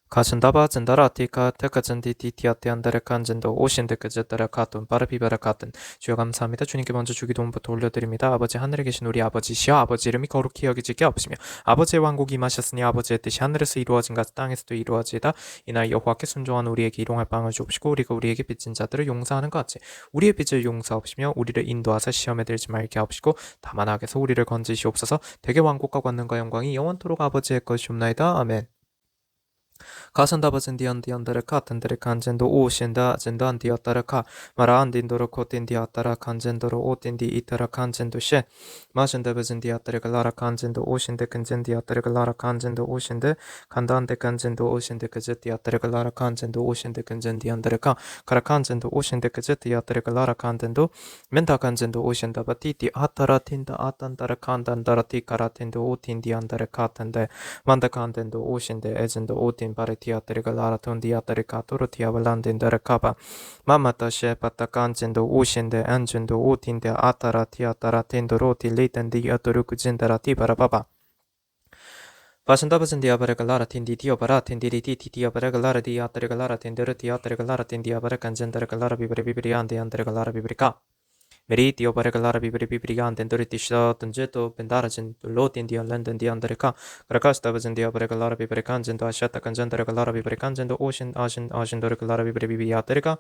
가신다바 진다라 티카 테카진디 디티아테 안다레 칸진도 오신데 그제따라 카툰 바르비바라 카툰. 주여 감사합니다. 주님께 먼저 주기도문부터 올려드립니다. 아버지 하늘에 계신 우리 아버지시여, 아버지 이름이 거룩히 여기지게 없으며 아버지의 왕국이 임하셨으니 아버지의 뜻이 하늘에서 이루어진 같이 땅에서도 이루어지이다. 이날 여호와께 순종한 우리에게 일용할 빵을 주옵시고 우리가 우리에게 빚진 자들을 용서하는 것 같이 우리의 빚을 용서하옵시며 우리를 인도하사 시험에 들지 말게 하옵시고 다만 악에서 우리를 건지시옵소서. 대개 왕국과 권능과 영광이 영원토록 아버지의 것이옵나이다. 아멘. 가산다바진디안디안다르 카텐데르 칸젠도 오신다 젠단디아따르카 마라안딘도르 코틴디아따라 칸젠도르 오틴디 이타라 칸젠도셰 마신다바진디아따르 갈라라 칸젠도 오신데 칸젠디아따르 갈라라 칸젠도 오신데 간단데 칸젠도 오신데 그제디아따르 갈라라 칸젠도 오신데 칸젠디안다르카 카라 칸젠도 오신데 그제디아따르 갈라라 칸젠도 멘타 칸젠도 오신다 바티티 아따라 틴다 아탄다르 칸단다라 티카라틴도 오틴디안다르 카텐데 만다 칸덴도 오신데 에젠도 오틴 바레티아테르가 라라톤디아테르카 토르티아발란덴다르카바 마마타셰 파타칸젠도 오신데 안젠도 오틴데 아타라티아타라 텐도로티 레iten디 아토르쿠젠다라 티바라바바 바신다바신디아바레가 라라틴디 디오바라 텐디리티 티티아바레가 라라디아테르가 라라텐데르티아테르가 라라텐디아바레칸젠다르가 라라비브레비브리안데안데르가 라라비브리카 메리 디오바레가 라라비브리비브리가 안덴도리티시다 던제토 벤다라진 로틴디아 란던디 안데르카 그라카스타바진디아바레가 라라비브레칸젠도 아시아타 간젠다르가 라라비브레칸젠도 오신 아신도르가 라라비브레비비아테르카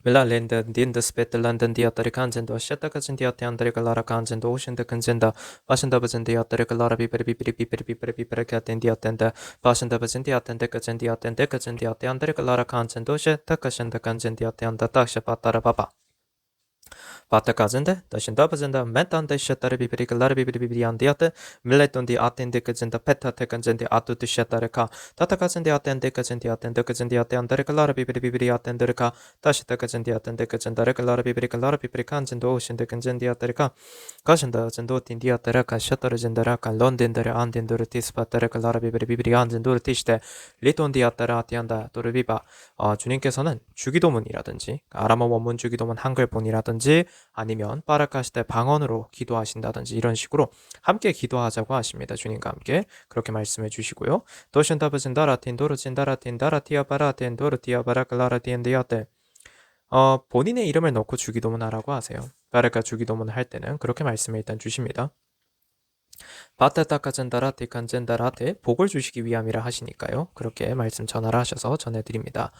밀라렌드 딘드 스페트 란던디아테르 칸젠도 아시아타 간젠디아테 안데르가 라라칸젠도 오신데 간젠다 바신다바진디아테르가 라라비브레비브리비브리비브리비브리카텐디아텐데 바신다바진디아텐데 간젠디아텐데 간젠디아테 안데르가 라라칸젠도 셰타 카신다 간젠디아테 안다타샤 파타라바바 바타카젠데 다신다바젠다 멘탄데 셔타르 비브리가 라르비브리비브리 안디아테 밀레톤디 아텐데 카젠다 페타테 간젠데 아투트 셔타르카 타타카젠데 아텐데 카젠데 아텐데 카젠데 아테 안다르카 라르비브리비브리 아텐데르카 다시타 카젠데 아텐데 카젠다르카 라르비브리카 라르비브리 칸젠도 오신데 간젠데 아테르카 가신다 젠도 틴디 아테르카 셔타르 젠다라카 론덴데르 안덴도르 티스파타르카 라르비브리비브리 안젠도르 티시테 리톤디 아테르 아티안다 도르비바 주님께서는 주기도문이라든지 아람어 원문 주기도문 한글본이라든지 아니면 빠르카시대 방언으로 기도하신다든지 이런 식으로 함께 기도하자고 하십니다. 주님과 함께 그렇게 말씀해 주시고요. 도신다바진다라 틴도르 진다라 틴다라 티아바라 틴도르 티아바라 클라라 틴디아테 본인의 이름을 넣고 주기도문 하라고 하세요. 빠르카 주기도문 할 때는 그렇게 말씀을 일단 주십니다. 바타타카젠다라테 간젠다라테 복을 주시기 위함이라 하시니까요. 그렇게 말씀 전하라 하셔서 전해드립니다.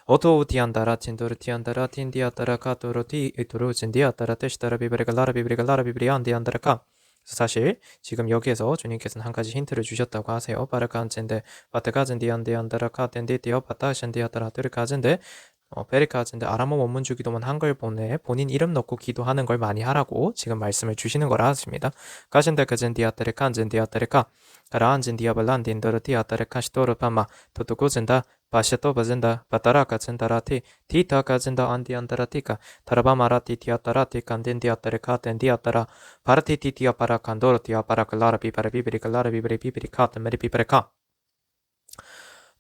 오토우티안다라 틴도르티안다라 틴디아따라 카토로티 이토르진디아따라 테시타라 비브레가 라라비브레가 라라비브리안디안다라카 사실 지금 여기에서 주님께서는 한 가지 힌트를 주셨다고 하세요. 바르카안젠데 바테가젠디안디안다라 카텐디티어 바타셴디아따라 드르카젠데 베리카젠데 아람어 원문 주기도문 한글본에 본인 이름 넣고 기도하는 걸 많이 하라고 지금 말씀을 주시는 거라 하십니다. 가신데카젠디아따레카 안젠디아따레카 가라안젠디아발란딘더르티아따레카 시토르파마 토토고젠다 바시토바젠다 바타라카젠다라티 티타카젠다 안디안다라티카 타라바마라티 티아따라티 칸덴디아따레카 덴디아따라 바라티티티아 파라칸도르티아 파라클라라비바라비브리칼라라비브리비브리카 메리비브레카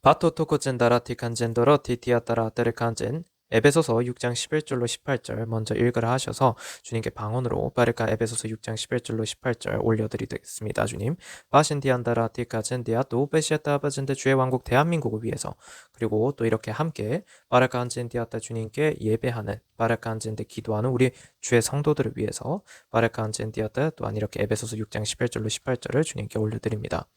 바토토코젠다라티 칸젠도로 티티아따라 테르칸젠 에베소서 6장 11절로 18절 먼저 읽으라 하셔서 주님께 방언으로 바르카 에베소서 6장 11절로 18절 올려드리겠습니다. 주님 바신디안다라 티카젠디아 또 베시아타바젠데 주의 왕국 대한민국을 위해서 그리고 또 이렇게 함께 바르카 안젠디아따 주님께 예배하는 바르카 안젠데 기도하는 우리 주의 성도들을 위해서 바르카 안젠디아따 또한 이렇게 에베소서 6장 11절로 18절을 주님께 올려드립니다.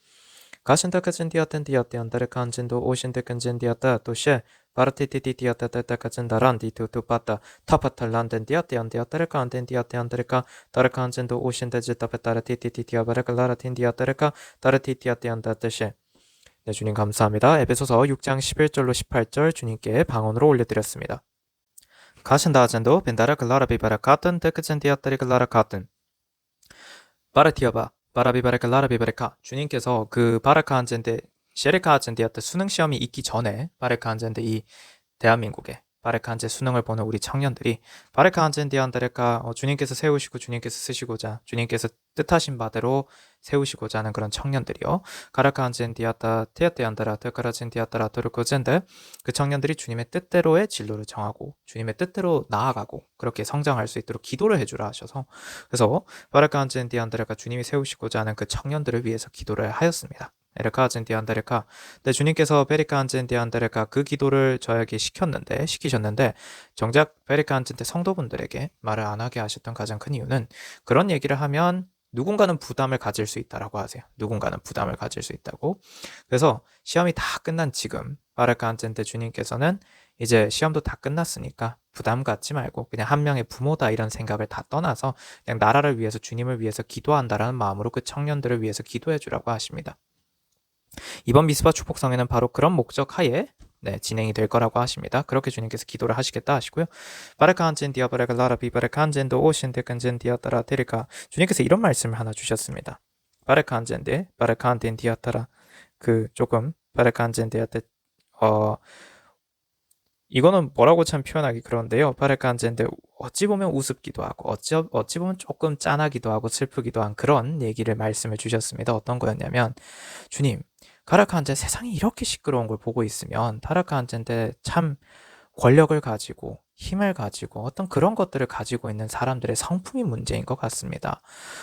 가신다카젠디아텐디아테 안다르카 안젠도 오신데 칸젠디아따 또셰 바르티티티아타타카젠다란디 투투파타 타파탈란덴디아테 안디아타르카 안덴디아테 안다르카 다르카 안젠도 오신데 제타페타르티티티티아 바르칼라라틴디아타르카 다르티티아테 안다테셰 네, 주님 감사합니다. 에베소서 6장 11절로 18절 주님께 방언으로 올려드렸습니다. 가신다 아젠도 벤다라 클라라비바라 카튼 데크젠디아타리 클라라 카튼 바르티아바 바라비바레카 라라비바레카 주님께서 그 바라카 한젠데 셰레카 한젠데한테 수능 시험이 있기 전에 바레카 한젠데 이 대한민국에 바레카 한제 수능을 보는 우리 청년들이 바레카 한젠데한다레카 주님께서 세우시고 주님께서 쓰시고자 주님께서 뜻하신 바대로 세우시고자 하는 그런 청년들이요. 가라카 한젠디아타 테아테안다라 테카라젠디아타라 토르코젠데 그 청년들이 주님의 뜻대로의 진로를 정하고 주님의 뜻대로 나아가고 그렇게 성장할 수 있도록 기도를 해주라 하셔서 그래서 바라카 한젠디안다레가 주님이 세우시고자 하는 그 청년들을 위해서 기도를 하였습니다. 에르카진 디안데르카. 근데 주님께서 베리카안진 디안데르카 그 기도를 저에게 시키셨는데 정작 베리카안진 때 성도분들에게 말을 안 하게 하셨던 가장 큰 이유는 그런 얘기를 하면 누군가는 부담을 가질 수 있다라고 하세요. 누군가는 부담을 가질 수 있다고. 그래서 시험이 다 끝난 지금 바르카안진 때 주님께서는 이제 시험도 다 끝났으니까 부담 갖지 말고 그냥 한 명의 부모다 이런 생각을 다 떠나서 그냥 나라를 위해서 주님을 위해서 기도한다라는 마음으로 그 청년들을 위해서 기도해 주라고 하십니다. 이번 미스바 축복성에는 바로 그런 목적 하에 진행이 될 거라고 하십니다. 그렇게 주님께서 기도를 하시겠다 하시고요. 바르칸진 디아바레가 라라비 바르칸진도 오신데 근진 디아따라 데리카 주님께서 이런 말씀을 하나 주셨습니다. 바르칸진데 바르칸딘 디아따라 그 조금 바르칸진 디아따 이거는 뭐라고 참 표현하기 그런데요. 바르칸젠데 어찌 보면 우습기도 하고 어찌 보면 조금 짠하기도 하고 슬프기도 한 그런 얘기를 말씀을 주셨습니다. 어떤 거였냐면 주님 바르칸젠 세상이 이렇게 시끄러운 걸 보고 있으면 바르칸젠데 참 권력을 가지고 힘을 가지고 어떤 그런 것들을 가지고 있는 사람들의 성품이 문제인 것 같습니다.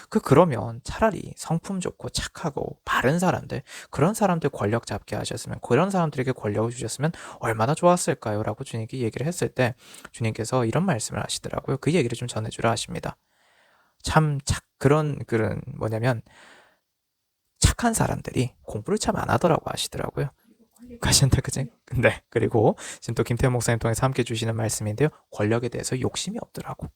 그러면 차라리 성품 좋고 착하고 바른 사람들 그런 사람들 권력 잡게 하셨으면 그런 사람들에게 권력을 주셨으면 얼마나 좋았을까요? 라고 주님께 얘기를 했을 때 주님께서 이런 말씀을 하시더라고요. 그 얘기를 좀 전해주라 하십니다. 참 그런 뭐냐면 착한 사람들이 공부를 참 안 하더라고 하시더라고요. 가신다 그지? 네. 그리고 지금 또 김태현 목사님 통해서 함께 주시는 말씀인데요. 권력에 대해서 욕심이 없더라고.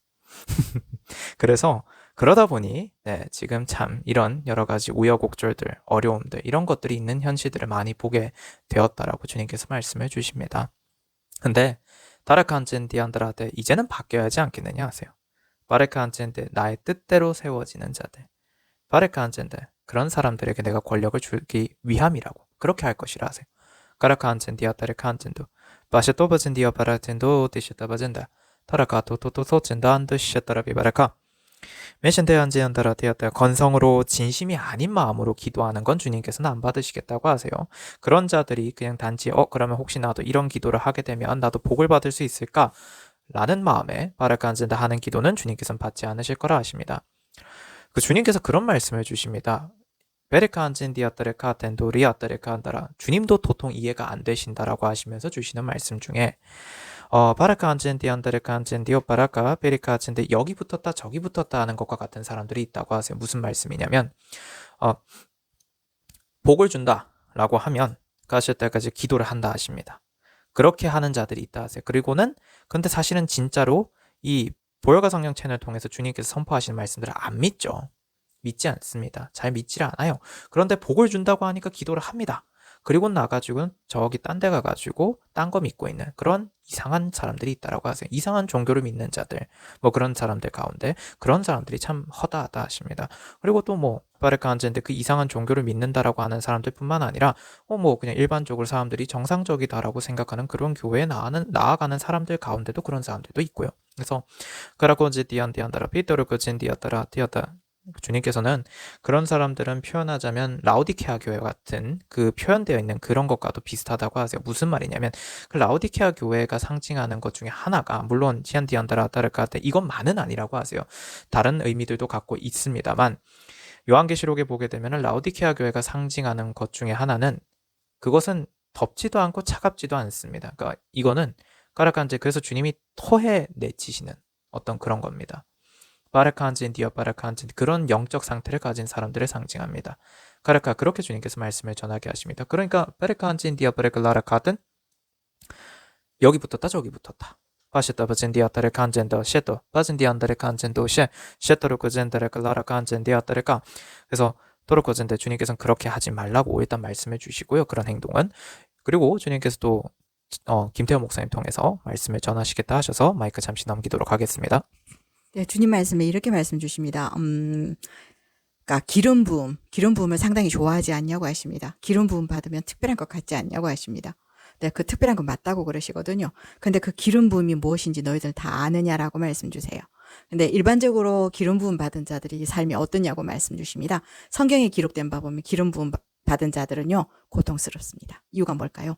그래서 그러다 보니 지금 참 이런 여러 가지 우여곡절들, 어려움들 이런 것들이 있는 현실들을 많이 보게 되었다라고 주님께서 말씀해 주십니다. 근데 다르칸젠 디안드라데 이제는 바뀌어야 하지 않겠느냐 하세요. 바르칸젠데 나의 뜻대로 세워지는 자들. 바르칸젠데 그런 사람들에게 내가 권력을 주기 위함이라고 그렇게 할 것이라 하세요. 까라칸젠 디아타르칸젠도 바샤토바젠 디아바라젠도 디시타바젠다 타라카토토토소젠다 안드시샤타라비바라카 메신데안지안다라 디아타 건성으로 진심이 아닌 마음으로 기도하는 건 주님께서는 안 받으시겠다고 하세요. 그런 자들이 그냥 단지 그러면 혹시 나도 이런 기도를 하게 되면 나도 복을 받을 수 있을까? 라는 마음에 바라칸젠다 하는 기도는 주님께서는 받지 않으실 거라 하십니다. 그 주님께서 그런 말씀을 주십니다. 베르칸진 디아따레카 덴도리아따레카 한다라 주님도 도통 이해가 안 되신다라고 하시면서 주시는 말씀 중에 바라칸진 디안다레칸진 디오바라카 베리카진데 여기 붙었다 저기 붙었다 하는 것과 같은 사람들이 있다고 하세요. 무슨 말씀이냐면 복을 준다라고 하면 가실 때까지 기도를 한다 하십니다. 그렇게 하는 자들이 있다 하세요. 그리고는 근데 사실은 진짜로 이 보혈과 성령 채널 통해서 주님께서 선포하시는 말씀들을 안 믿죠. 믿지 않습니다. 잘 믿질 않아요. 그런데 복을 준다고 하니까 기도를 합니다. 그리고 나가지고는 저기 딴 데 가가지고 딴 거 믿고 있는 그런 이상한 사람들이 있다라고 하세요. 이상한 종교를 믿는 자들, 뭐 그런 사람들 가운데 그런 사람들이 참 허다하다 하십니다. 그리고 또 뭐 바르칸젠데 그 이상한 종교를 믿는다라고 하는 사람들뿐만 아니라 뭐 그냥 일반적으로 사람들이 정상적이다라고 생각하는 그런 교회에 나아가는 사람들 가운데도 그런 사람들도 있고요. 그래서 그라고지 디안디안다라 피토르코진 디아따라 디아따 주님께서는 그런 사람들은 표현하자면 라오디케아 교회 같은 그 표현되어 있는 그런 것과도 비슷하다고 하세요. 무슨 말이냐면 그 라오디케아 교회가 상징하는 것 중에 하나가 물론 지안디안다라 따르카테 이것만은 아니라고 하세요. 다른 의미들도 갖고 있습니다만 요한계시록에 보게 되면 라오디케아 교회가 상징하는 것 중에 하나는 그것은 덥지도 않고 차갑지도 않습니다. 그러니까 이거는 까라칸제 그래서 주님이 토해 내치시는 어떤 그런 겁니다. 바르칸진 디어 바르칸진 그런 영적 상태를 가진 사람들을 상징합니다. 가르카 그렇게 주님께서 말씀을 전하게 하십니다. 그러니까 바르칸진 디어 바르클라라카든 여기 붙었다 저기 붙었다. 바시타 바진 디어 타르칸젠더 셰토 바진 디안다르 칸젠도 셰토로 그젠다르 클라라칸젠 디어 타르카 그래서 토르코젠데 주님께서는 그렇게 하지 말라고 일단 말씀해 주시고요. 그런 행동은 그리고 주님께서 또 김태현 목사님 통해서 말씀을 전하시겠다 하셔서 마이크 잠시 넘기도록 하겠습니다. 네, 주님 말씀에 이렇게 말씀 주십니다. 그러니까 기름 부음을 상당히 좋아하지 않냐고 하십니다. 기름 부음 받으면 특별한 것 같지 않냐고 하십니다. 네, 그 특별한 건 맞다고 그러시거든요. 근데 그 기름 부음이 무엇인지 너희들 다 아느냐라고 말씀 주세요. 근데 일반적으로 기름 부음 받은 자들이 삶이 어떠냐고 말씀 주십니다. 성경에 기록된 바 보면 기름 부음 받은 자들은요, 고통스럽습니다. 이유가 뭘까요?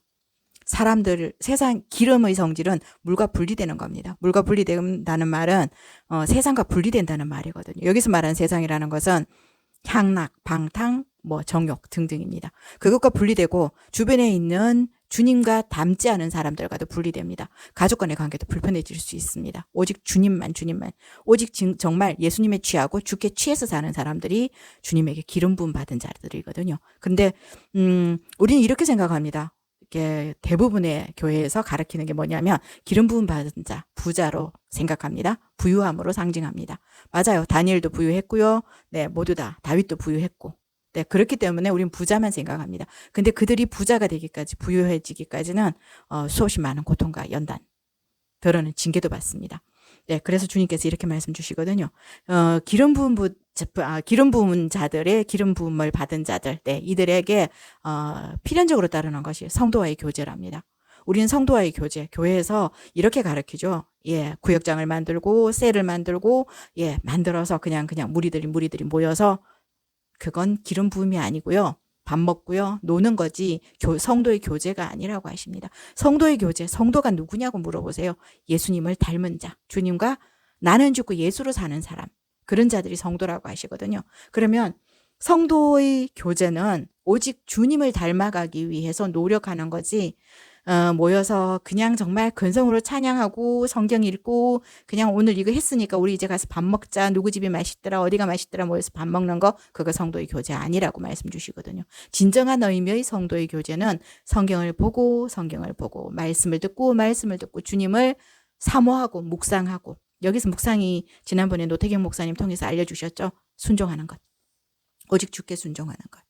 세상 기름의 성질은 물과 분리되는 겁니다. 물과 분리된다는 말은 세상과 분리된다는 말이거든요. 여기서 말하는 세상이라는 것은 향락, 방탕, 뭐 정욕 등등입니다. 그것과 분리되고 주변에 있는 주님과 닮지 않은 사람들과도 분리됩니다. 가족 간의 관계도 불편해질 수 있습니다. 오직 주님만. 오직 정말 예수님에 취하고 주께 취해서 사는 사람들이 주님에게 기름 부음 받은 자들이거든요. 근데 우리는 이렇게 생각합니다. 이게 대부분의 교회에서 가르치는 게 뭐냐면 기름 부음 받은 자, 부자로 생각합니다. 부유함으로 상징합니다. 맞아요. 다니엘도 부유했고요. 네, 모두 다 다윗도 부유했고. 네, 그렇기 때문에 우린 부자만 생각합니다. 근데 그들이 부자가 되기까지, 부유해지기까지는 수없이 많은 고통과 연단, 더러는 징계도 받습니다. 네, 그래서 주님께서 이렇게 말씀 주시거든요. 기름 부은 자들의 기름 부음을 받은 자들, 네, 이들에게 필연적으로 따르는 것이 성도와의 교제랍니다. 우리는 성도와의 교제, 교회에서 이렇게 가르치죠. 예, 구역장을 만들고 셀을 만들고 예, 만들어서 그냥 무리들이 모여서 그건 기름 부음이 아니고요. 밥 먹고요. 노는 거지 성도의 교제가 아니라고 하십니다. 성도의 교제, 성도가 누구냐고 물어보세요. 예수님을 닮은 자, 주님과 나는 죽고 예수로 사는 사람, 그런 자들이 성도라고 하시거든요. 그러면 성도의 교제는 오직 주님을 닮아가기 위해서 노력하는 거지 모여서 그냥 정말 근성으로 찬양하고 성경 읽고 그냥 오늘 이거 했으니까 우리 이제 가서 밥 먹자, 누구 집이 맛있더라, 어디가 맛있더라 모여서 밥 먹는 거, 그거 성도의 교제 아니라고 말씀 주시거든요. 진정한 의미의 성도의 교제는 성경을 보고 말씀을 듣고 주님을 사모하고 묵상하고, 여기서 묵상이 지난번에 노태경 목사님 통해서 알려주셨죠. 순종하는 것, 오직 주께 순종하는 것,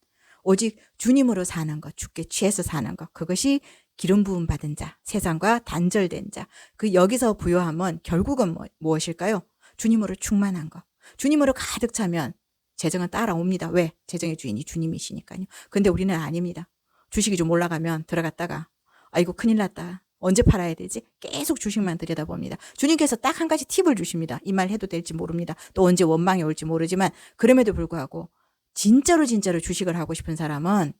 오직 주님으로 사는 것, 주께 취해서 사는 것, 그것이 기름 부음 받은 자, 세상과 단절된 자. 그 여기서 부요함은 결국은 무엇일까요? 주님으로 충만한 것. 주님으로 가득 차면 재정은 따라옵니다. 왜? 재정의 주인이 주님이시니까요. 근데 우리는 아닙니다. 주식이 좀 올라가면 들어갔다가 아이고 큰일 났다. 언제 팔아야 되지? 계속 주식만 들여다봅니다. 주님께서 딱 한 가지 팁을 주십니다. 이 말 해도 될지 모릅니다. 또 언제 원망이 올지 모르지만 그럼에도 불구하고 진짜로 주식을 하고 싶은 사람은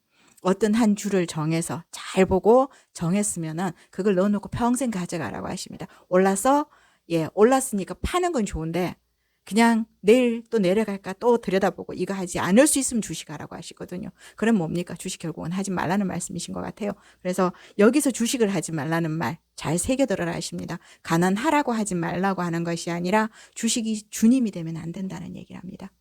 어떤 한 주를 정해서 잘 보고 정했으면은 그걸 넣어놓고 평생 가져가라고 하십니다. 올랐으니까 파는 건 좋은데 그냥 내일 또 내려갈까 또 들여다보고 이거 하지 않을 수 있으면 주식하라고 하시거든요. 그럼 뭡니까? 주식 결국은 하지 말라는 말씀이신 것 같아요. 그래서 여기서 주식을 하지 말라는 말 잘 새겨들어라 하십니다. 가난하라고 하지 말라고 하는 것이 아니라 주식이 주님이 되면 안 된다는 얘기를 합니다.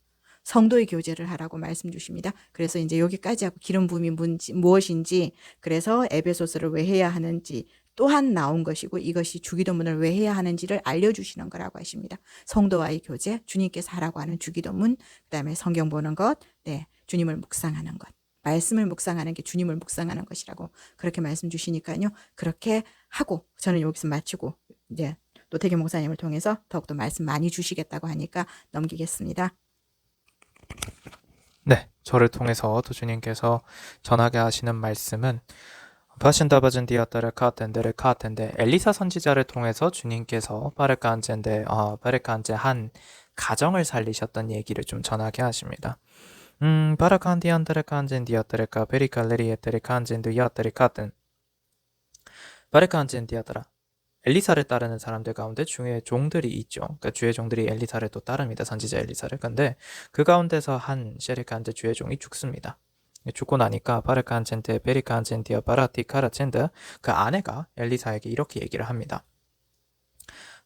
성도의 교제를 하라고 말씀 주십니다. 그래서 이제 여기까지 하고 기름 부음이 무엇인지, 그래서 에베소서를 왜 해야 하는지 또한 나온 것이고 이것이 주기도문을 왜 해야 하는지를 알려주시는 거라고 하십니다. 성도와의 교제, 주님께서 하라고 하는 주기도문, 그다음에 성경 보는 것, 네, 주님을 묵상하는 것. 말씀을 묵상하는 게 주님을 묵상하는 것이라고 그렇게 말씀 주시니까요. 그렇게 하고 저는 여기서 마치고 이제 노태경 목사님을 통해서 더욱더 말씀 많이 주시겠다고 하니까 넘기겠습니다. 네, 저를 통해서 또 주님께서 전하게 하시는 말씀은 바신다바즌디아따르 카텐데 엘리사 선지자를 통해서 주님께서 바르칸젠데 한 가정을 살리셨던 얘기를 좀 전하게 하십니다. 바르칸디안타르칸젠디아따르카 베리칼레리에테르칸젠디아따르카텐 바르칸젠디아따라 엘리사를 따르는 사람들 가운데 주의 종들이 있죠. 그러니까 주의 종들이 엘리사를 또 따릅니다. 선지자 엘리사를. 근데 그 가운데서 한 셰리칸제 주의 종이 죽습니다. 죽고 나니까 바르칸젠데 베리칸젠디아 바라티카라젠드 그 아내가 엘리사에게 이렇게 얘기를 합니다.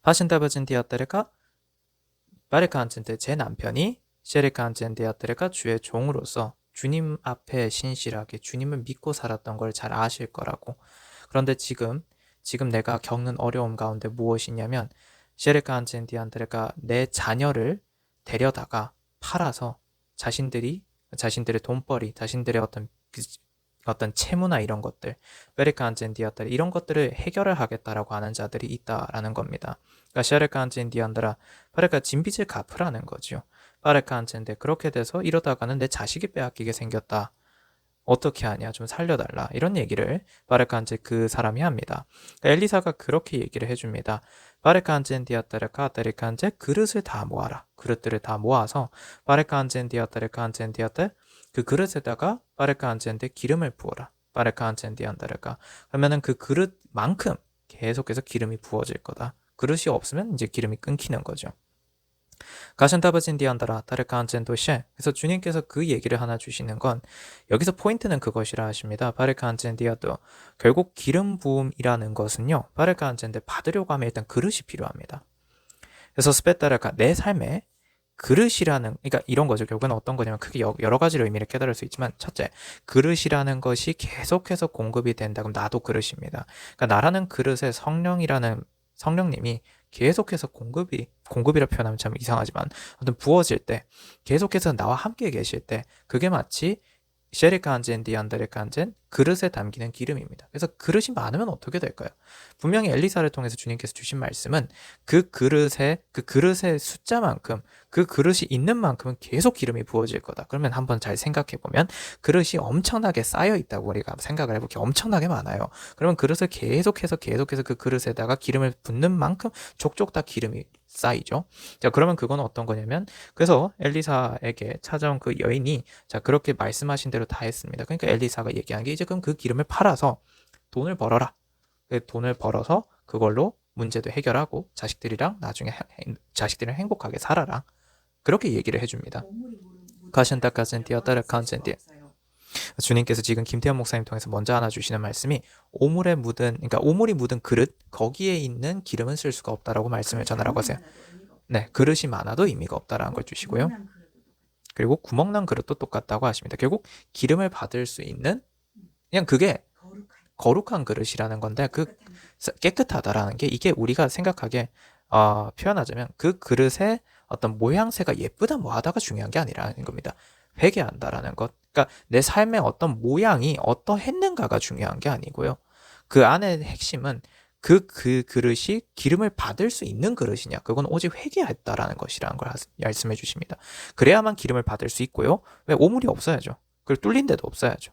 바신다바젠디아테르가 바르칸젠데 제 남편이 셰리칸젠디아테르가 주의 종으로서 주님 앞에 신실하게 주님을 믿고 살았던 걸 잘 아실 거라고. 그런데 지금 내가 겪는 어려움 가운데 무엇이냐면 셰르칸젠디안테르가 내 자녀를 데려다가 팔아서 자신들의 돈벌이, 자신들의 어떤 채무나 이런 것들, 베르칸젠디아테르 이런 것들을 해결을 하겠다라고 하는 자들이 있다라는 겁니다. 그러니까 셰르칸젠디안테르 바르카 진빚을 갚으라는 거죠. 바르칸젠데 그렇게 돼서 이러다가는 내 자식이 빼앗기게 생겼다. 어떻게 하냐, 좀 살려달라, 이런 얘기를 바르칸제 그 사람이 합니다. 그러니까 엘리사가 그렇게 얘기를 해줍니다. 바르칸젠디아따르카 데리칸제 그릇을 다 모아라. 그릇들을 다 모아서 바르칸젠디아따르칸젠디아따 그 그릇에다가 바르칸젠데 기름을 부어라. 바르칸젠디안다르카 그러면은 그 그릇만큼 계속해서 기름이 부어질 거다. 그릇이 없으면 이제 기름이 끊기는 거죠. 가신다바진 디안다라 다르카한젠 도시에. 그래서 주님께서 그 얘기를 하나 주시는 건 여기서 포인트는 그것이라 하십니다. 바르카한젠 디아도 결국 기름 부음이라는 것은요. 바르카한젠데 받으려고 하면 일단 그릇이 필요합니다. 그래서 스페타르카 내 삶에 그릇이라는, 그러니까 이런 거죠. 결국은 어떤 거냐면 크게 여러 가지로 의미를 깨달을 수 있지만, 첫째, 그릇이라는 것이 계속해서 공급이 된다. 그럼 나도 그릇입니다. 그러니까 나라는 그릇에 성령님이 계속해서 공급이라 표현하면 참 이상하지만, 어떤 부어질 때, 계속해서 나와 함께 계실 때, 그게 마치 셰리카한젠 디안다레카한젠 그릇에 담기는 기름입니다. 그래서 그릇이 많으면 어떻게 될까요? 분명히 엘리사를 통해서 주님께서 주신 말씀은 그 그릇의 숫자만큼, 그 그릇이 있는 만큼은 계속 기름이 부어질 거다. 그러면 한번 잘 생각해 보면 그릇이 엄청나게 쌓여 있다고 우리가 생각을 해볼게요. 엄청나게 많아요. 그러면 그릇을 계속해서 그 그릇에다가 기름을 붓는 만큼 족족 다 기름이 쌓이죠. 자, 그러면 그건 어떤 거냐면, 그래서 엘리사에게 찾아온 그 여인이 자, 그렇게 말씀하신 대로 다 했습니다. 그러니까 엘리사가 얘기한 게 이제 그럼 그 기름을 팔아서 돈을 벌어라. 그 돈을 벌어서 그걸로 문제도 해결하고 자식들이랑 행복하게 살아라. 그렇게 얘기를 해줍니다. 가신다카센티아 따르칸센티. 주님께서 지금 김태현 목사님 통해서 먼저 하나 주시는 말씀이 그러니까 오물이 묻은 그릇, 거기에 있는 기름은 쓸 수가 없다라고 말씀을 전하라고 하세요. 네, 그릇이 많아도 의미가 없다라는 걸 주시고요. 그리고 구멍난 그릇도 똑같다고 하십니다. 결국 기름을 받을 수 있는, 그냥 그게 거룩한 그릇이라는 건데, 깨끗하다라는 게, 이게 우리가 생각하기에 표현하자면 그 그릇의 어떤 모양새가 예쁘다 뭐하다가 중요한 게 아니라는 겁니다. 회개한다라는 것. 그러니까 내 삶의 어떤 모양이 어떠했는가가 중요한 게 아니고요. 그 안의 핵심은 그 그릇이 기름을 받을 수 있는 그릇이냐. 그건 오직 회개했다라는 것이라는 걸 말씀해 주십니다. 그래야만 기름을 받을 수 있고요. 왜? 오물이 없어야죠. 그리고 뚫린 데도 없어야죠.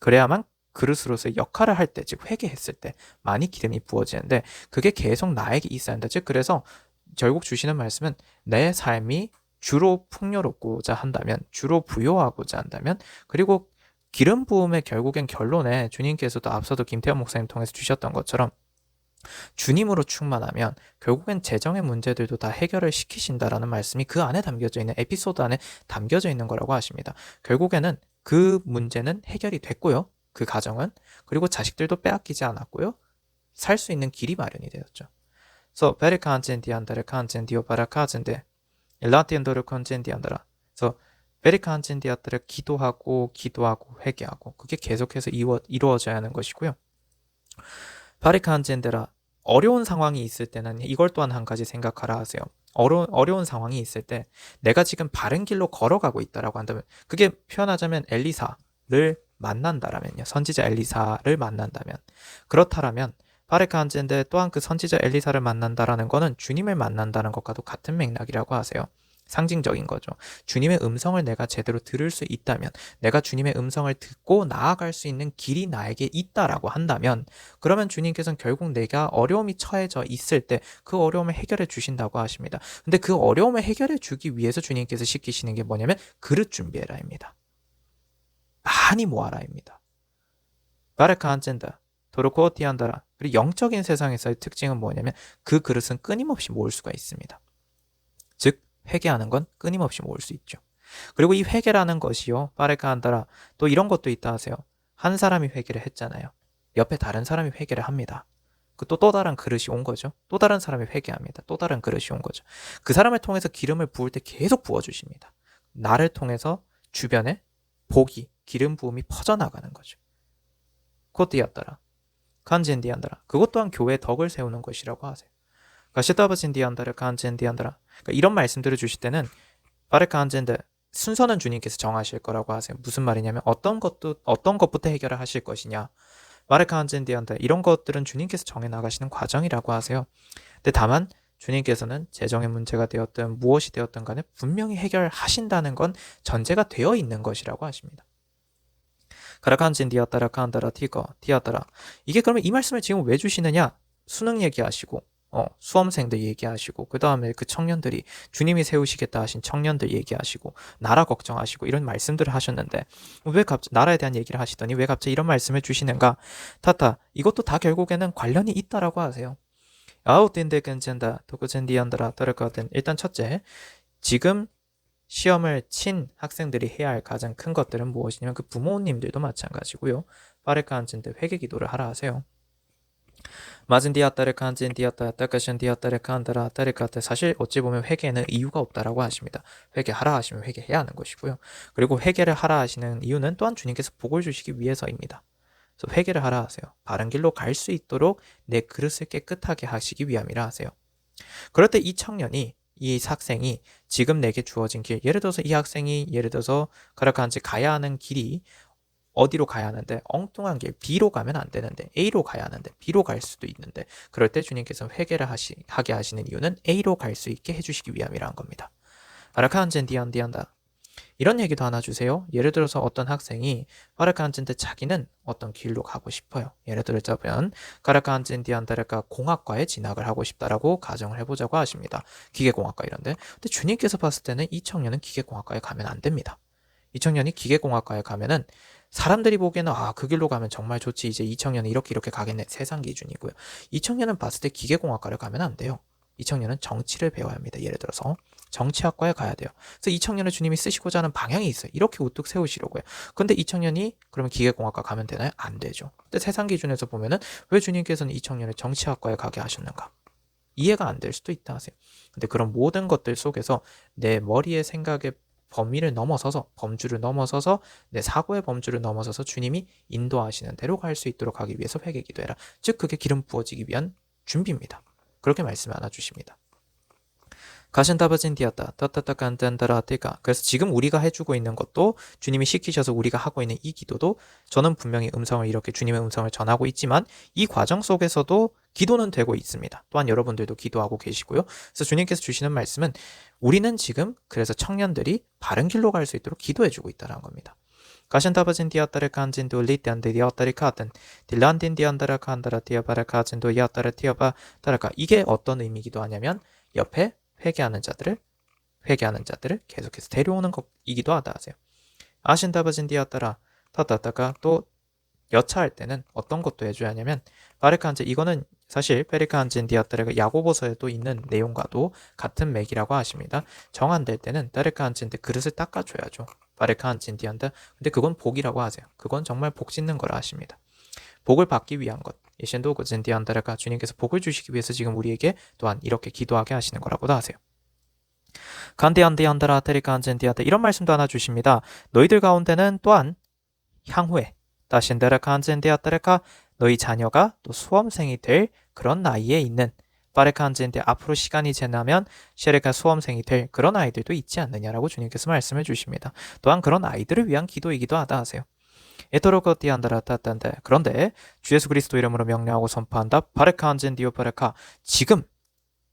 그래야만 그릇으로서의 역할을 할 때, 즉 회개했을 때 많이 기름이 부어지는데, 그게 계속 나에게 있어야 한다. 즉 그래서 결국 주시는 말씀은 내 삶이 주로 풍요롭고자 한다면, 주로 부요하고자 한다면, 그리고 기름 부음의 결국엔 결론에 주님께서도 앞서도 김태현 목사님 통해서 주셨던 것처럼 주님으로 충만하면 결국엔 재정의 문제들도 다 해결을 시키신다라는 말씀이 그 안에 담겨져 있는, 에피소드 안에 담겨져 있는 거라고 하십니다. 결국에는 그 문제는 해결이 됐고요. 그 가정은. 그리고 자식들도 빼앗기지 않았고요. 살 수 있는 길이 마련이 되었죠. 그래서 베리카한젠디안다르 칸젠디오 바라카젠데 일라티엔도르 컨젠디안다라. 그래서 베리카한젠디아들을 기도하고 회개하고, 그게 계속해서 이루어져야 하는 것이고요. 바리카한젠데라, 어려운 상황이 있을 때는 이걸 또한 한 가지 생각하라 하세요. 어려운 상황이 있을 때 내가 지금 바른 길로 걸어가고 있다라고 한다면, 그게 표현하자면 엘리사를 만난다라면요. 선지자 엘리사를 만난다면, 그렇다라면 바르카한젠데 또한 그 선지자 엘리사를 만난다라는 거는 주님을 만난다는 것과도 같은 맥락이라고 하세요. 상징적인 거죠. 주님의 음성을 내가 제대로 들을 수 있다면, 내가 주님의 음성을 듣고 나아갈 수 있는 길이 나에게 있다라고 한다면, 그러면 주님께서는 결국 내가 어려움이 처해져 있을 때 그 어려움을 해결해 주신다고 하십니다. 근데 그 어려움을 해결해 주기 위해서 주님께서 시키시는 게 뭐냐면 그릇 준비해라입니다. 많이 모아라입니다. 바르카한젠다 도르코티안다라. 그리고 영적인 세상에서의 특징은 뭐냐면 그 그릇은 끊임없이 모을 수가 있습니다. 즉 회개하는 건 끊임없이 모을 수 있죠. 그리고 이 회개라는 것이요, 바르카한다라, 또 이런 것도 있다 하세요. 한 사람이 회개를 했잖아요. 옆에 다른 사람이 회개를 합니다. 또 다른 그릇이 온 거죠. 또 다른 사람이 회개합니다. 또 다른 그릇이 온 거죠. 그 사람을 통해서 기름을 부을 때 계속 부어주십니다. 나를 통해서 주변에 복이, 기름 부음이 퍼져나가는 거죠. 코디였더라. 간젠디안다라. 그것 또한 교회의 덕을 세우는 것이라고 하세요. 가시다바진디안다라 간젠디안다라. 그러니까 이런 말씀들을 주실 때는 바르카한젠데 순서는 주님께서 정하실 거라고 하세요. 무슨 말이냐면 어떤 것부터 해결을 하실 것이냐. 바르카한젠디안다라. 이런 것들은 주님께서 정해 나가시는 과정이라고 하세요. 근데 다만 주님께서는 재정의 문제가 되었든 무엇이 되었든 간에 분명히 해결하신다는 건 전제가 되어 있는 것이라고 하십니다. 가라칸진 디아따라 칸다라 디아따라. 이게 그러면 이 말씀을 지금 왜 주시느냐? 수능 얘기하시고 수험생들 얘기하시고, 그 다음에 그 청년들이 주님이 세우시겠다 하신 청년들 얘기하시고, 나라 걱정하시고, 이런 말씀들을 하셨는데 왜 갑자기 나라에 대한 얘기를 하시더니 왜 갑자기 이런 말씀을 주시는가? 타타, 이것도 다 결국에는 관련이 있다라고 하세요. 아웃딘데 괜찮다. 도그젠디안드라 더르거든. 일단 첫째, 지금 시험을 친 학생들이 해야 할 가장 큰 것들은 무엇이냐면 그 부모님들도 마찬가지고요. 파르카한진데 회개 기도를 하라 하세요. 마진디아따르칸진디아따 따까션디아따르칸다라 따르카테 사실 어찌 보면 회개에는 이유가 없다라고 하십니다. 회개하라 하시면 회개해야 하는 것이고요. 그리고 회개를 하라 하시는 이유는 또한 주님께서 복을 주시기 위해서입니다. 그래서 회개를 하라 하세요. 바른 길로 갈 수 있도록 내 그릇을 깨끗하게 하시기 위함이라 하세요. 그럴 때 이 청년이 이 학생이 지금 내게 주어진 길, 예를 들어서 이 학생이 예를 들어서 가라칸지 가야 하는 길이 어디로 가야 하는데 엉뚱한 길 B로 가면 안 되는데 A로 가야 하는데 B로 갈 수도 있는데 그럴 때 주님께서 회개를 하게 하시는 이유는 A로 갈 수 있게 해주시기 위함이라는 겁니다. 아라칸젠 디안디안다. 이런 얘기도 하나 주세요. 예를 들어서 어떤 학생이 파라칸젠데 자기는 어떤 길로 가고 싶어요. 예를 들자면 가라칸젠 디안다르가 공학과에 진학을 하고 싶다라고 가정을 해보자고 하십니다. 기계공학과 이런데. 근데 주님께서 봤을 때는 이 청년은 기계공학과에 가면 안 됩니다. 이 청년이 기계공학과에 가면은 사람들이 보기에는 그 길로 가면 정말 좋지. 이제 이 청년은 이렇게 가겠네. 세상 기준이고요. 이 청년은 봤을 때 기계공학과를 가면 안 돼요. 이 청년은 정치를 배워야 합니다. 예를 들어서 정치학과에 가야 돼요. 그래서 이 청년을 주님이 쓰시고자 하는 방향이 있어요. 이렇게 우뚝 세우시려고요. 근데 이 청년이 그러면 기계공학과 가면 되나요? 안 되죠. 근데 세상 기준에서 보면은 왜 주님께서는 이 청년을 정치학과에 가게 하셨는가? 이해가 안 될 수도 있다 하세요. 근데 그런 모든 것들 속에서 내 머리의 생각의 범위를 넘어서서 범주를 넘어서서 내 사고의 범주를 넘어서서 주님이 인도하시는 대로 갈 수 있도록 하기 위해서 회개 기도해라. 즉 그게 기름 부어지기 위한 준비입니다. 그렇게 말씀 하나 주십니다. 가신다바진디았다 따따따간단다라테가. 그래서 지금 우리가 해주고 있는 것도 주님이 시키셔서 우리가 하고 있는 이 기도도 저는 분명히 음성을 이렇게 주님의 음성을 전하고 있지만 이 과정 속에서도 기도는 되고 있습니다. 또한 여러분들도 기도하고 계시고요. 그래서 주님께서 주시는 말씀은 우리는 지금 그래서 청년들이 바른 길로 갈 수 있도록 기도해주고 있다는 겁니다. 가신다바진디아따르 칸진도 리떼안데디아따르카든 딜란딘디안다라칸다라 티아바라카진도 야따르 티아바 따라카. 이게 어떤 의미이기도 하냐면 옆에 회개하는 자들을 계속해서 데려오는 것이기도 하다 하세요. 아신다바진디아따라 타타타가 또 여차할 때는 어떤 것도 해줘야 하냐면 바르칸제 이거는 사실 페리칸진디아따르가 야고보서에도 있는 내용과도 같은 맥이라고 하십니다. 정 안 될 때는 따르칸진데 그릇을 닦아줘야죠. 바르칸진디안다. 근데 그건 복이라고 하세요. 그건 정말 복 짓는 거라 하십니다. 복을 받기 위한 것. 예신도 그젠디안다르가 주님께서 복을 주시기 위해서 지금 우리에게 또한 이렇게 기도하게 하시는 거라고도 하세요. 간디안디안다라 테리칸젠디아다. 이런 말씀도 하나 주십니다. 너희들 가운데는 또한 향후에 다신데라 칸젠디아따레카 너희 자녀가 또 수험생이 될 그런 나이에 있는 바레칸젠데 앞으로 시간이 지나면 셰레카 수험생이 될 그런 아이들도 있지 않느냐라고 주님께서 말씀해 주십니다. 또한 그런 아이들을 위한 기도이기도 하다 하세요. 에토로거티안다라타탄데. 그런데 주 예수 그리스도 이름으로 명령하고 선포한다. 바레칸젠디오 바레카. 지금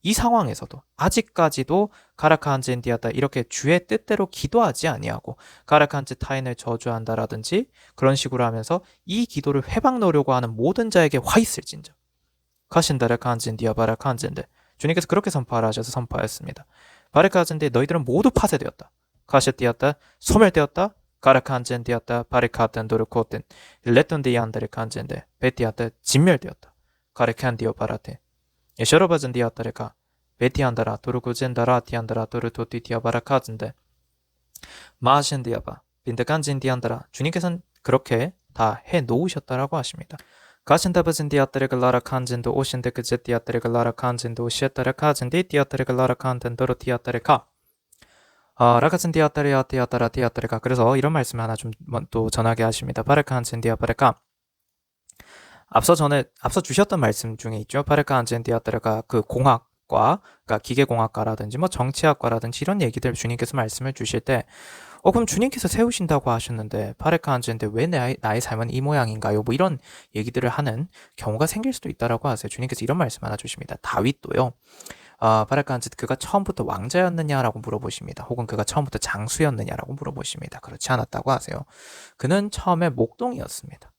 이 상황에서도 아직까지도 가라칸젠디아다 이렇게 주의 뜻대로 기도하지 아니하고 가라칸즈 타인을 저주한다라든지 그런 식으로 하면서 이 기도를 회방 놓으려고 하는 모든 자에게 화 있을진저. 가신다라 칸젠디아 바라칸젠데. 주님께서 그렇게 선포하라 하셔서 선포하였습니다. 바레칸젠데 너희들은 모두 파쇄되었다. 가시띠었다. 소멸되었다. 가라칸젠디았다. 바레카텐도르 코텐 레톤디안다르 칸젠데 베티았다. 진멸되었다. 가레칸디오 바라테 셔러바젠디아따레카 베티안다라 도르구젠다라 티안다라 도르토티티아바라카젠데 마신디아바 빈드간진디안다라. 주님께서는 그렇게 다 해놓으셨다라고 하십니다. 가신다바젠디아따레글라라 칸젠도 오신데그제티아따레글라라 칸젠도 오시에따레카젠디 티아따레글라라 칸텐도로 티아따레카 라카젠디아따레아 티아따라 티아따레카. 그래서 이런 말씀 하나 좀 또 전하게 하십니다. 바레칸젠디아바레카. 앞서 주셨던 말씀 중에 있죠. 파르카안젠디아따르가 그 공학과, 그러니까 기계공학과라든지 뭐 정치학과라든지 이런 얘기들 주님께서 말씀을 주실 때, 그럼 주님께서 세우신다고 하셨는데 파르카안젠데 왜 나의 삶은 이 모양인가요? 뭐 이런 얘기들을 하는 경우가 생길 수도 있다라고 하세요. 주님께서 이런 말씀 하나 주십니다. 다윗도요. 파르카안젠데 그가 처음부터 왕자였느냐라고 물어보십니다. 혹은 그가 처음부터 장수였느냐라고 물어보십니다. 그렇지 않았다고 하세요. 그는 처음에 목동이었습니다.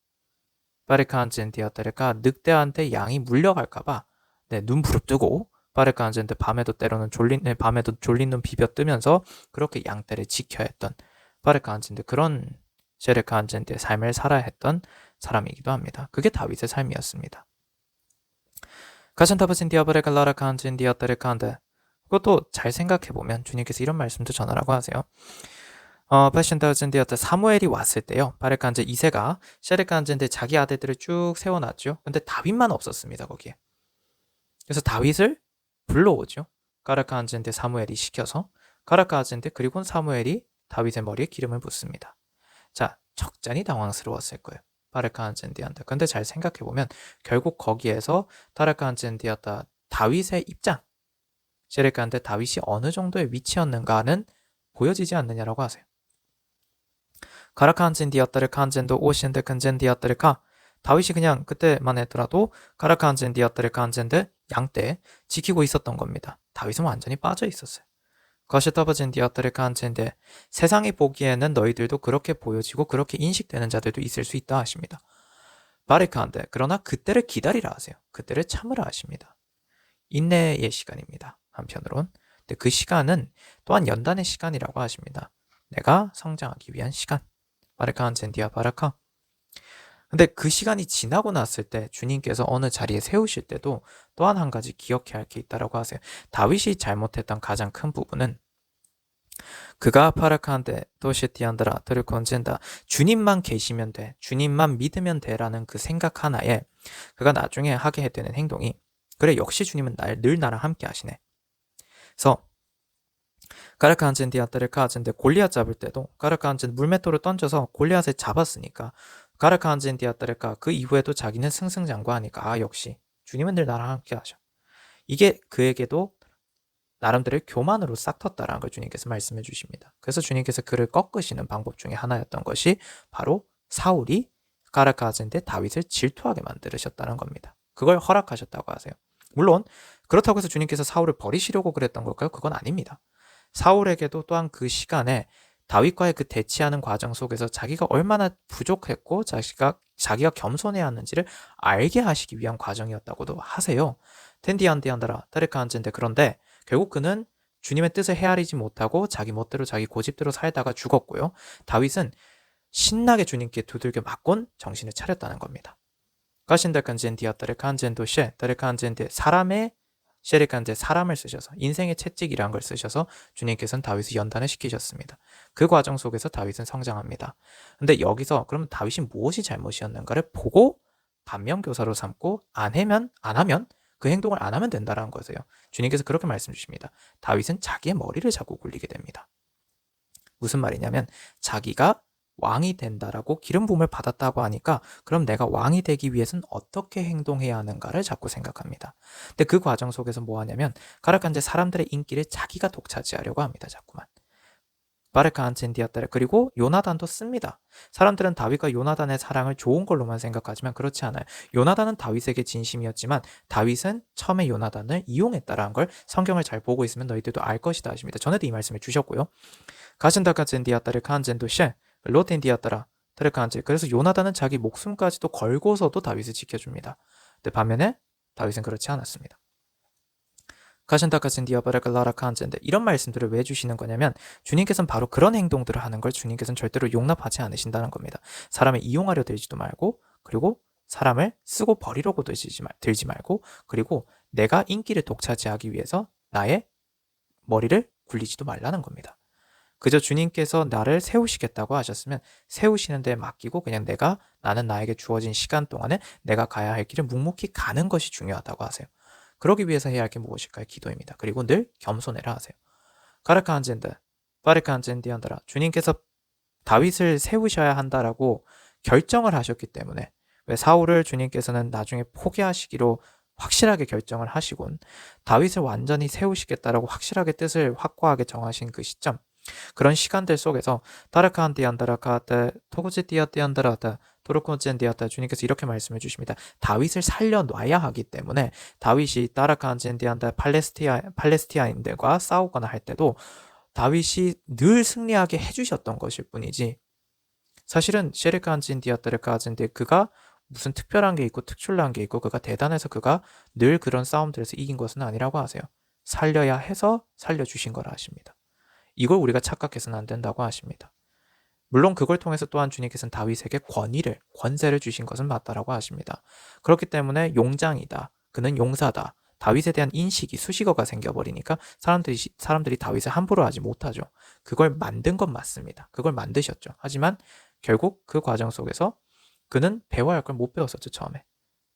바르카안젠디아따레가 늑대한테 양이 물려갈까봐 눈 부릅뜨고 바르카안젠데 밤에도 졸린 눈 비벼 뜨면서 그렇게 양떼를 지켜야 했던 바르카안젠데 그런 셰르카안젠데의 삶을 살아야 했던 사람이기도 합니다. 그게 다윗의 삶이었습니다. 가신타브진 디아브레가 라라칸진 디아테르칸데 그것도 잘 생각해보면 주님께서 이런 말씀도 전하라고 하세요. 패션다진 디아테 사무엘이 왔을 때요. 바레칸제 2세가 셰르칸제인데 자기 아들들을 쭉 세워놨죠. 근데 다윗만 없었습니다. 거기에. 그래서 다윗을 불러오죠. 가라카한젠데 사무엘이 시켜서 가라카한젠데 그리고 사무엘이 다윗의 머리에 기름을 붓습니다. 자, 적잖이 당황스러웠을 거예요. 바르카한젠디한테. 근데 잘 생각해보면 결국 거기에서 타르카한젠디였다 다윗의 입장, 셰레카한테 다윗이 어느 정도의 위치였는가는 보여지지 않느냐라고 하세요. 가라카한젠디였다를 칸젠도 오신데 근젠디였다를카 다윗이 그냥 그때만 했더라도 가라카한젠디였다를 칸젠데 양떼 지키고 있었던 겁니다. 다윗은 완전히 빠져 있었어요. 거시터버젠디였다를 칸젠데 세상이 보기에는 너희들도 그렇게 보여지고 그렇게 인식되는 자들도 있을 수 있다 하십니다. 바리카한데 그러나 그때를 기다리라 하세요. 그때를 참으라 하십니다. 인내의 시간입니다. 한편으론. 근데 그 시간은 또한 연단의 시간이라고 하십니다. 내가 성장하기 위한 시간. 바리카한젠디아 바라카. 근데 그 시간이 지나고 났을 때 주님께서 어느 자리에 세우실 때도 또한 한 가지 기억해야 할 게 있다라고 하세요. 다윗이 잘못했던 가장 큰 부분은 그가 파라카한테 도시티안드라 트르콘젠다 주님만 계시면 돼, 주님만 믿으면 돼라는 그 생각 하나에 그가 나중에 하게 되는 행동이 그래 역시 주님은 늘 나랑 함께 하시네. 그래서 가르카한젠 디아트를 카한젠데 골리앗 잡을 때도 가르카한젠 물맷돌을 던져서 골리앗을 잡았으니까 가르카한젠 디아트를카 그 이후에도 자기는 승승장구하니까 아 역시 주님은 늘 나랑 함께 하셔. 이게 그에게도 나름대로 교만으로 싹 텄다라는 걸 주님께서 말씀해 주십니다. 그래서 주님께서 그를 꺾으시는 방법 중에 하나였던 것이 바로 사울이 가르카한젠데 다윗을 질투하게 만들으셨다는 겁니다. 그걸 허락하셨다고 하세요. 물론 그렇다고 해서 주님께서 사울을 버리시려고 그랬던 걸까요? 그건 아닙니다. 사울에게도 또한 그 시간에 다윗과의 그 대치하는 과정 속에서 자기가 얼마나 부족했고 자기가 겸손해야 하는지를 알게 하시기 위한 과정이었다고도 하세요. 텐디안디안다라 타르카한젠데 그런데 결국 그는 주님의 뜻을 헤아리지 못하고 자기 멋대로 자기 고집대로 살다가 죽었고요. 다윗은 신나게 주님께 두들겨 맞곤 정신을 차렸다는 겁니다. 가신달칸젠디아타르칸젠도셰 타르칸젠데 사람의 셰리칸제 사람을 쓰셔서 인생의 채찍이라는 걸 쓰셔서 주님께서는 다윗을 연단을 시키셨습니다. 그 과정 속에서 다윗은 성장합니다. 근데 여기서 그러면 다윗이 무엇이 잘못이었는가를 보고 반면교사로 삼고 안 하면 그 행동을 안 하면 된다는 거세요. 주님께서 그렇게 말씀 주십니다. 다윗은 자기의 머리를 자꾸 굴리게 됩니다. 무슨 말이냐면 자기가 왕이 된다라고 기름 부음을 받았다고 하니까 그럼 내가 왕이 되기 위해서는 어떻게 행동해야 하는가를 자꾸 생각합니다. 근데 그 과정 속에서 뭐 하냐면 가르칸제 사람들의 인기를 자기가 독차지하려고 합니다. 자꾸만. 바르카한젠디아따르 그리고 요나단도 씁니다. 사람들은 다윗과 요나단의 사랑을 좋은 걸로만 생각하지만 그렇지 않아요. 요나단은 다윗에게 진심이었지만 다윗은 처음에 요나단을 이용했다라는 걸 성경을 잘 보고 있으면 너희들도 알 것이다 하십니다. 전에도 이 말씀을 주셨고요. 가신다카젠디아따르 칸젠도셰 로텐디아따라 트레칸제 그래서 요나단은 자기 목숨까지도 걸고서도 다윗을 지켜줍니다. 근데 반면에 다윗은 그렇지 않았습니다. 가신다카젠디아바라갈라라칸젠데 이런 말씀들을 왜 주시는 거냐면 주님께서는 바로 그런 행동들을 하는 걸 주님께서는 절대로 용납하지 않으신다는 겁니다. 사람을 이용하려 들지도 말고 그리고 사람을 쓰고 버리려고 들지 말고 그리고 내가 인기를 독차지하기 위해서 나의 머리를 굴리지도 말라는 겁니다. 그저 주님께서 나를 세우시겠다고 하셨으면 세우시는 데 맡기고 그냥 나는 나에게 주어진 시간 동안에 내가 가야 할 길을 묵묵히 가는 것이 중요하다고 하세요. 그러기 위해서 해야 할 게 무엇일까요? 기도입니다. 그리고 늘 겸손해라 하세요. 가르카한젠드, 바르카한젠디한다라 주님께서 다윗을 세우셔야 한다라고 결정을 하셨기 때문에 왜 사울을 주님께서는 나중에 포기하시기로 확실하게 결정을 하시곤 다윗을 완전히 세우시겠다라고 확실하게 뜻을 확고하게 정하신 그 시점 그런 시간들 속에서 타르카한디안다라카테 토구지디아디안다라타 도르콘젠디아타 주님께서 이렇게 말씀해 주십니다. 다윗을 살려놔야 하기 때문에 다윗이 타르카한젠디안다 팔레스티아인들과 싸우거나 할 때도 다윗이 늘 승리하게 해주셨던 것일 뿐이지 사실은 셰르카한젠디아타르카젠디 그가 무슨 특별한 게 있고 특출난 게 있고 그가 대단해서 그가 늘 그런 싸움들에서 이긴 것은 아니라고 하세요. 살려야 해서 살려주신 거라 하십니다. 이걸 우리가 착각해서는 안 된다고 하십니다. 물론 그걸 통해서 또한 주님께서는 다윗에게 권세를 주신 것은 맞다라고 하십니다. 그렇기 때문에 용장이다. 그는 용사다. 다윗에 대한 인식이 수식어가 생겨버리니까 사람들이 다윗을 함부로 하지 못하죠. 그걸 만든 건 맞습니다. 그걸 만드셨죠. 하지만 결국 그 과정 속에서 그는 배워야 할 걸 못 배웠었죠. 처음에.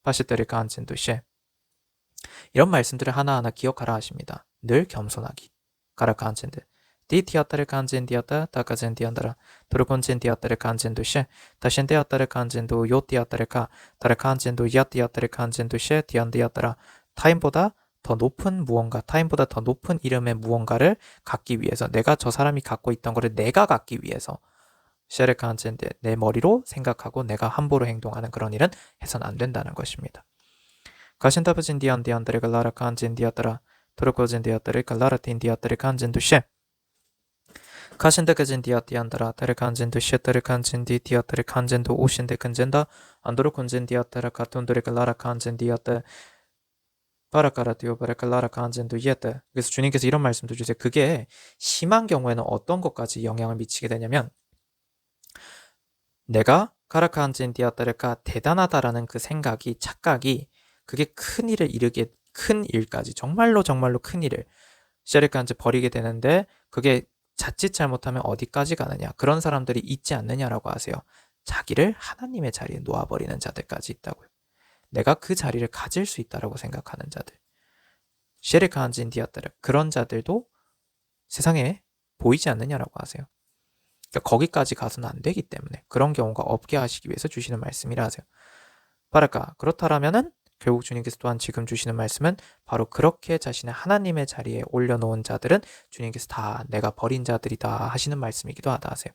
파시테리카 안첸도시 이런 말씀들을 하나하나 기억하라 하십니다. 늘 겸손하기. 가라카 안첸드 디티아타를 간젠디아타 다카젠디안다라 도르곤젠디아타를 간젠도시 다신데아타를 간젠도 요티아타를카 다르칸젠도 야티아타를 간젠도시 디안디아타라 타인보다 더 높은 무언가, 타인보다 더 높은 이름의 무언가를 갖기 위해서 내가 저 사람이 갖고 있던 거를 내가 갖기 위해서 쉐르칸젠데 내 머리로 생각하고 내가 함부로 행동하는 그런 일은 해서는 안 된다는 것입니다. 가신타브진디안디안다를 갈라라 간젠디아타라 도르코젠디아타를 갈라라 틴디아타를 간젠도시 가신데까진디아티안다라 다르칸젠도 다르칸젠디 디아타르 칸젠도 오신데 근젠다 안도르콘젠디아타라 카톤도르 갈라라 칸젠디아타 바라카라티오 바라칼라라 칸젠도 예테 그래서 주님께서 이런 말씀도 주세요. 그게 심한 경우에는 어떤 것까지 영향을 미치게 되냐면 내가 카라칸젠디아타르가 대단하다라는 그 생각이 착각이 그게 큰 일을 이루게 큰 일까지 정말로 큰 일을 쉐르칸제 버리게 되는데 그게 자칫 잘못하면 어디까지 가느냐 그런 사람들이 있지 않느냐라고 하세요. 자기를 하나님의 자리에 놓아버리는 자들까지 있다고요. 내가 그 자리를 가질 수 있다라고 생각하는 자들 쉐르칸진디아따르 그런 자들도 세상에 보이지 않느냐라고 하세요. 그러니까 거기까지 가서는 안 되기 때문에 그런 경우가 없게 하시기 위해서 주시는 말씀이라 하세요. 바랄까 그렇다라면은 결국 주님께서 또한 지금 주시는 말씀은 바로 그렇게 자신의 하나님의 자리에 올려놓은 자들은 주님께서 다 내가 버린 자들이다 하시는 말씀이기도 하다 하세요.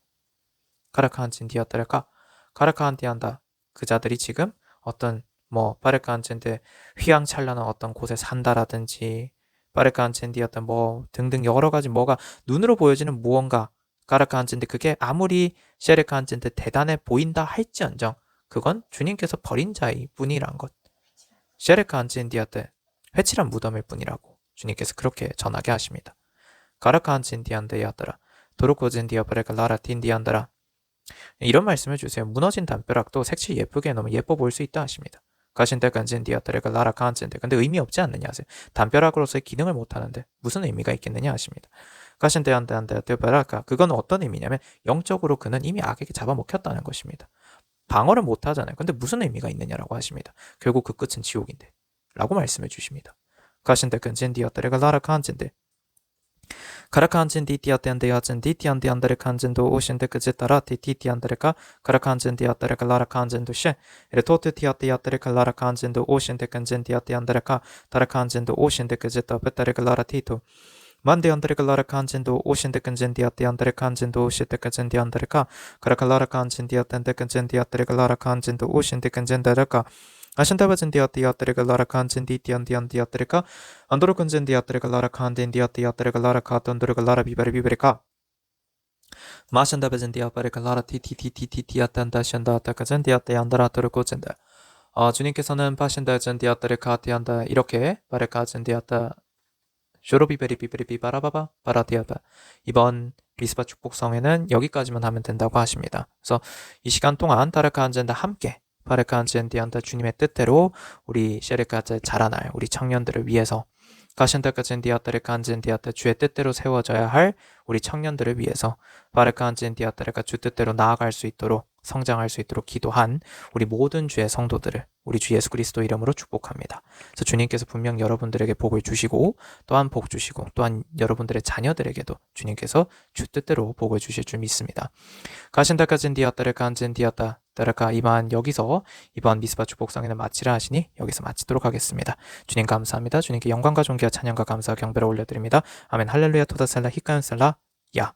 카라카한진디아따르까 카라카한디한다 그 자들이 지금 어떤 바르카한젠데 휘황찬란한 어떤 곳에 산다라든지 바르카한젠디였던 등등 여러 가지 뭐가 눈으로 보여지는 무언가 카라카한젠데 그게 아무리 쉐르카한젠데 대단해 보인다 할지언정 그건 주님께서 버린 자일 뿐이란 것. 쉐르카한젠디한테 회칠한 무덤일 뿐이라고 주님께서 그렇게 전하게 하십니다. 가라카한젠디한데야더라 도로코젠디아 바레가 라라 틴디한다라 이런 말씀을 주세요. 무너진 담벼락도 색칠 예쁘게 해놓으면 예뻐 보일 수 있다 하십니다. 가신데간젠디아더레가 라라카한젠데 근데 의미 없지 않느냐 하세요. 담벼락으로서의 기능을 못하는데 무슨 의미가 있겠느냐 하십니다. 가신데한데한데바라카 그건 어떤 의미냐면 영적으로 그는 이미 악에게 잡아먹혔다는 것입니다. 방어를 못하잖아요. 근데 무슨 의미가 있느냐라고 하십니다. 결국 그 끝은 지옥인데 라고 말씀해 주십니다. 가신데간젠디아더레가 라라카한젠데 카라칸젠디티아텐데야젠디티안데안데레칸젠도 오신데그제따라 티티티안데레카 카라칸젠디아테레카 라라칸젠도셰 에레토트티아티아테레카 라라칸젠도 오신데칸젠디아티안데레카 다라칸젠도 오신데그제따 베타레카 라라티토 만데안데레카 라라칸젠도 오신데칸젠디아티안데레칸젠도 오신데칸젠디안데레카 카라칼라라칸젠디아텐데칸젠디아테레카 라라칸젠도 오신데칸젠데레카 아신타바젠디아티아테레가 라라칸젠디티안디안디아테레카 안도르콘젠디아테레가 라라칸덴디아티아테레가 라라카톤도르가 라라비바리비베레카 마신다바젠디아바레가 라라티티티티티아탄다션다타카젠디아테안다라토르코젠다 주님께서는 파신다젠디아테레카티안다 이렇게 바레카젠디아타 쇼로비베리비베리비바라바바 바라티아바 이번 미스바 축복성에는 여기까지만 하면 된다고 하십니다. 그래서 이 시간 동안 타르카안젠다 함께 바레카안젠디안다 주님의 뜻대로 우리 쉐르카제 자라날 우리 청년들을 위해서 가신다카젠디아타레카안젠디아타 주의 뜻대로 세워져야 할 우리 청년들을 위해서 바레카안젠디아타레카 주 뜻대로 나아갈 수 있도록 성장할 수 있도록 기도한 우리 모든 주의 성도들을 우리 주 예수 그리스도 이름으로 축복합니다. 그래서 주님께서 분명 여러분들에게 복을 주시고 또한 복 주시고 또한 여러분들의 자녀들에게도 주님께서 주 뜻대로 복을 주실 줄 믿습니다. 가신다카젠디아타레카안젠디아타 따라가 이만 여기서 이번 미스바 축복성에는 마치라 하시니 여기서 마치도록 하겠습니다. 주님 감사합니다. 주님께 영광과 존귀와 찬양과 감사와 경배를 올려드립니다. 아멘 할렐루야 토다살라 히카연살라 야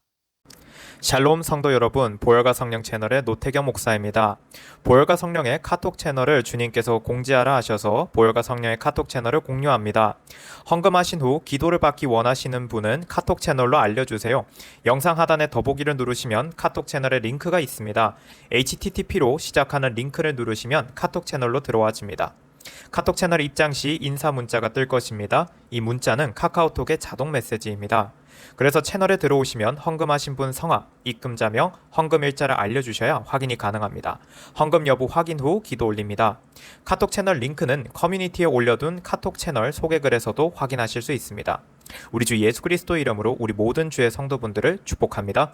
샬롬 성도 여러분, 보혈과 성령 채널의 노태경 목사입니다. 보혈과 성령의 카톡 채널을 주님께서 공지하라 하셔서 보혈과 성령의 카톡 채널을 공유합니다. 헌금하신 후 기도를 받기 원하시는 분은 카톡 채널로 알려주세요. 영상 하단에 더보기를 누르시면 카톡 채널의 링크가 있습니다. http로 시작하는 링크를 누르시면 카톡 채널로 들어와집니다. 카톡 채널 입장 시 인사 문자가 뜰 것입니다. 이 문자는 카카오톡의 자동 메시지입니다. 그래서 채널에 들어오시면 헌금하신 분 성함, 입금자명, 헌금 일자를 알려주셔야 확인이 가능합니다. 헌금 여부 확인 후 기도 올립니다. 카톡 채널 링크는 커뮤니티에 올려둔 카톡 채널 소개글에서도 확인하실 수 있습니다. 우리 주 예수 그리스도 이름으로 우리 모든 주의 성도분들을 축복합니다.